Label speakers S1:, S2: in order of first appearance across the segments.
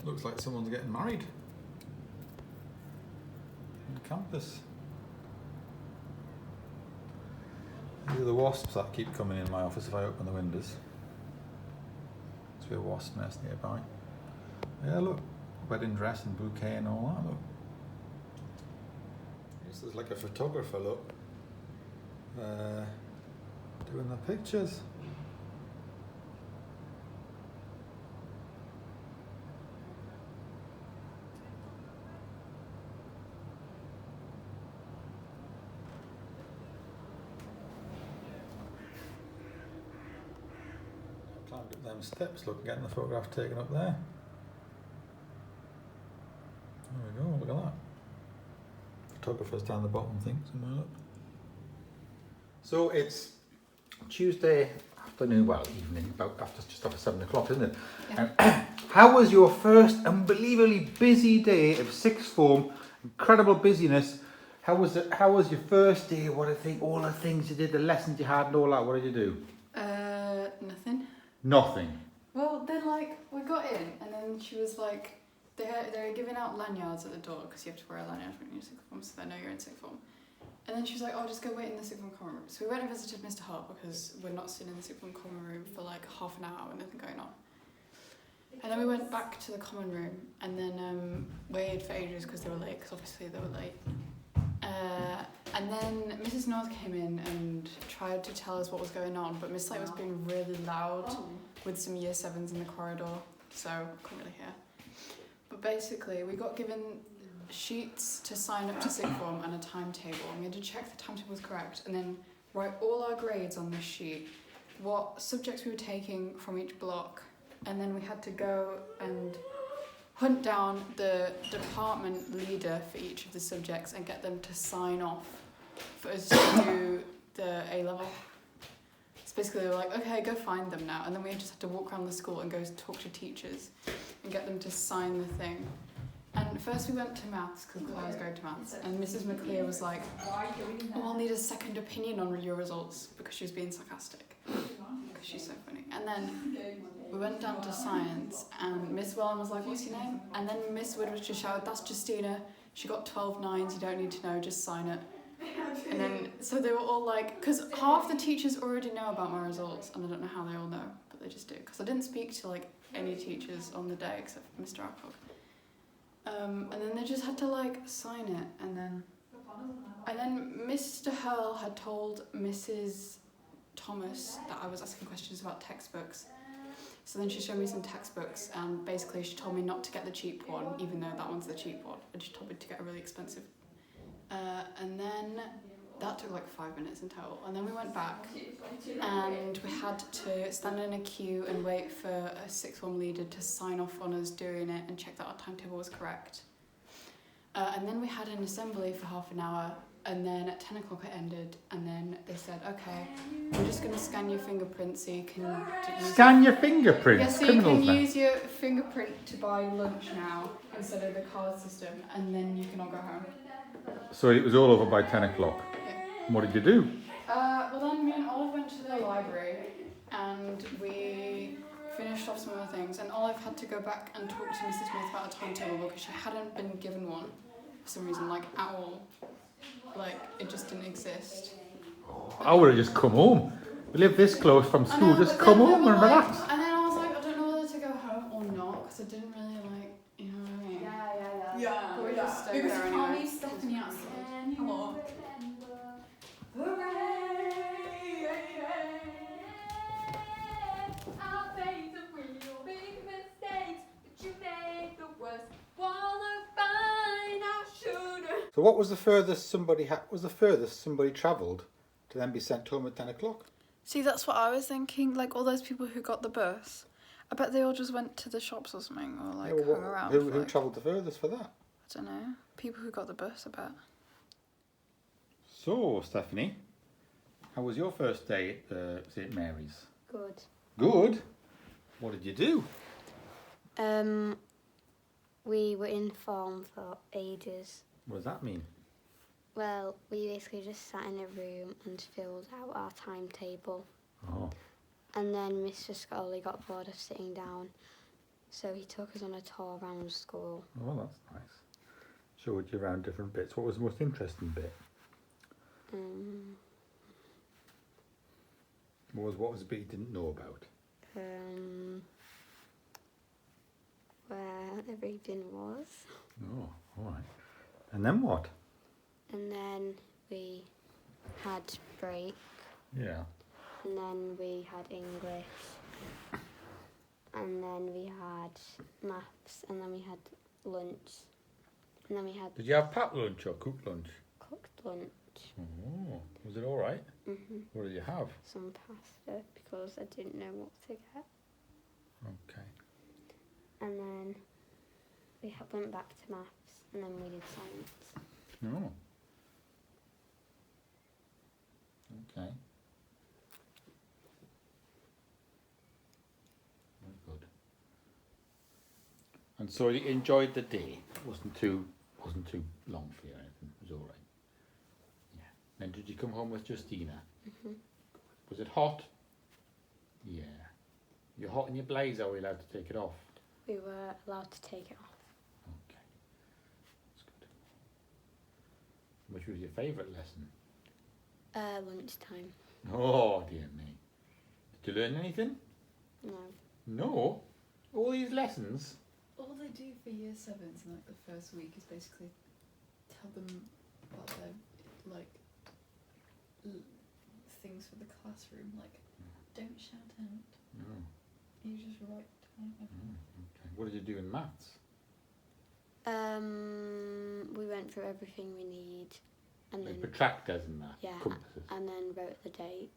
S1: Looks like someone's getting married on campus. These are the wasps that keep coming in my office if I open the windows. There's a wasp nest nearby. Yeah, look, wedding dress and bouquet and all that, look. This is like a photographer, look, doing the pictures. Climbed up them steps, look, getting the photograph taken up there. There we go, look at that. Photographer's down the bottom thing somewhere, look. So it's Tuesday afternoon, well, evening, about just after 7 o'clock, isn't it?
S2: Yeah.
S1: How was your first unbelievably busy day of sixth form? Incredible busyness. How was it? How was your first day? What do you think? All the things you did, the lessons you had, and all that. What did you do?
S2: Nothing.
S1: Nothing.
S2: Well, then we got in, and then she was like, they were giving out lanyards at the door because you have to wear a lanyard when you're in sixth form, so they know you're in sixth form. And then she was like, oh, just go wait in the sixth form common room. So we went and visited Mr. Hart because we're not sitting in the sixth form common room for like half an hour with nothing going on. And then we went back to the common room and then waited for ages because they were late, because obviously they were late. And then Mrs. North came in and tried to tell us what was going on, but Miss Slate was being really loud with some year 7s in the corridor, so I couldn't really hear. But basically, we got given sheets to sign up to sixth form and a timetable, and we had to check the timetable was correct, and then write all our grades on this sheet, what subjects we were taking from each block, and then we had to go and hunt down the department leader for each of the subjects and get them to sign off for us to do the A-level. So basically they were like, okay, go find them now, and then we just had to walk around the school and go talk to teachers and get them to sign the thing. And first we went to maths, because Claire was going to maths, and Mrs. McLear was like, oh, I'll need a second opinion on your results, because she was being sarcastic, because she's so funny. And then we went down to science, and Miss Wellen was like, what's your name? And then Miss Wood was just shouted, that's Justina, she got 12 9s, you don't need to know, just sign it. And then, so they were all like, because half the teachers already know about my results, and I don't know how they all know, but they just do, because I didn't speak to like any teachers on the day except for Mr. Alcock. And then they just had to like sign it, and then Mr. Hurl had told Mrs. Thomas that I was asking questions about textbooks. So then she showed me some textbooks, and basically she told me not to get the cheap one, even though that one's the cheap one, and she told me to get a really expensive. And then that took like 5 minutes in total, and then we went back and we had to stand in a queue and wait for a sixth form leader to sign off on us doing it and check that our timetable was correct. And then we had an assembly for half an hour, and then at 10 o'clock it ended, and then they said, okay, we're just going to scan your fingerprint so you can...
S1: Scan your fingerprint?
S2: Yeah, so you can use your fingerprint to buy lunch now instead of the card system, and then you can all go home.
S1: So it was all over by 10 o'clock.
S2: Yeah.
S1: What did you do?
S2: Well then me and Olive went to the library and we finished off some other things, and Olive had to go back and talk to Mrs. Smith about a timetable because she hadn't been given one for some reason, like at all. Like it just didn't exist.
S1: I would have just come home. We live this close from school, just come home and relax.
S2: And then I was like, I don't know whether to go home or not, because I didn't really like, you know what I mean?
S3: Yeah.
S2: But we just stayed
S3: Because
S2: there
S3: you can't
S2: anyway.
S3: leave Stephanie outside. Hello.
S1: So what was the furthest somebody travelled to then be sent home at 10 o'clock?
S2: See, that's what I was thinking. Like all those people who got the bus, I bet they all just went to the shops or something, or like hung around.
S1: Who travelled the furthest for that?
S2: I don't know. People who got the bus, I bet.
S1: So, Stephanie, how was your first day at St Mary's?
S4: Good.
S1: Good? What did you do?
S4: We were in form for ages.
S1: What does that mean?
S4: Well, we basically just sat in a room and filled out our timetable.
S1: Oh.
S4: And then Mr. Scully got bored of sitting down, So he took us on a tour around school.
S1: Oh, that's nice. Showed you around different bits. What was the most interesting bit? What was the bit you didn't know about?
S4: Where everything was.
S1: Oh, all right. And then what?
S4: And then we had break.
S1: Yeah.
S4: And then we had English. And then we had maths. And then we had lunch. And then we had
S1: Did you have packed lunch or cooked lunch?
S4: cooked lunch.
S1: Oh, was it all right? What did you have?
S4: Some pasta because I didn't know what to get.
S1: Okay.
S4: And then we went back to maths. And then we did science.
S1: Oh. Okay. Very good. And so you enjoyed the day. It wasn't too long for you or anything. It was all right. Yeah. Then did you come home with Justina? Was it hot? Yeah. You're hot in your blazer. Are we allowed to take it off?
S4: We were allowed to take it off.
S1: Okay. That's good. Which was your favourite lesson?
S4: Lunchtime.
S1: Oh dear me. Did you learn anything?
S4: No.
S1: No. All these lessons.
S2: All they do for year 7s in like the first week is basically tell them about their like things for the classroom, like don't shout out.
S1: Oh.
S2: You just write down everything.
S1: Okay. What did you do in maths?
S4: We went through everything we need, and
S1: Like
S4: then
S1: protractors and that.
S4: yeah,
S1: Compasses.
S4: and then wrote the date.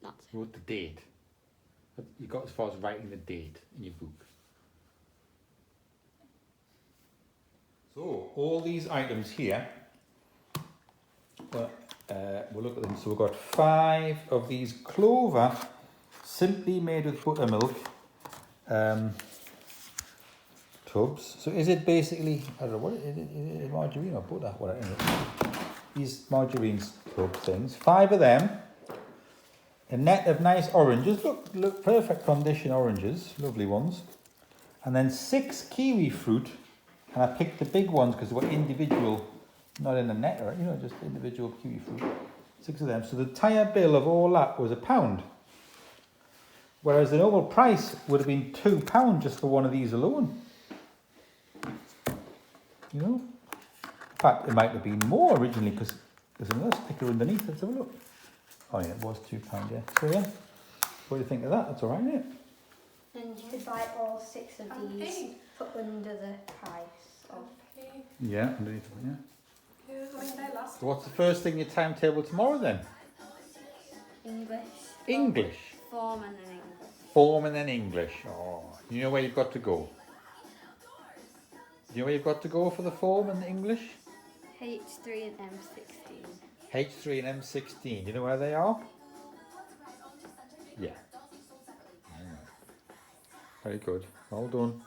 S4: That's it.
S1: Wrote the date. You got as far as writing the date in your book. So all these items here. Well, we'll look at them. So we've got 5 of these Clover, simply made with buttermilk tubs. So is it basically, I don't know, what is it margarine or butter? What is it? These margarine tub things. 5 of them. A net of nice oranges. Look, perfect condition oranges, lovely ones. And then 6 kiwi fruit. And I picked the big ones because they were individual, not in a net, or just individual kiwi fruit. 6 of them. So the entire bill of all that was £1. Whereas the normal price would have been £2 just for one of these alone. In fact, it might have been more originally because there's another sticker underneath. Let's have a look. Oh yeah, it was £2, yeah. So yeah, what do you think of that? That's all right, isn't it?
S4: And you could buy all 6 of these, put under the price of.
S1: Yeah, underneath, yeah.
S3: last?
S1: So what's the first thing in your timetable tomorrow then?
S4: English.
S1: English.
S4: Form and then English.
S1: Form and then English. Oh, you know where you've got to go? Do you know where you've got to go for the form and the English?
S4: H3 and M16.
S1: H3 and M16. Do you know where they are? Yeah. Very good. Well done.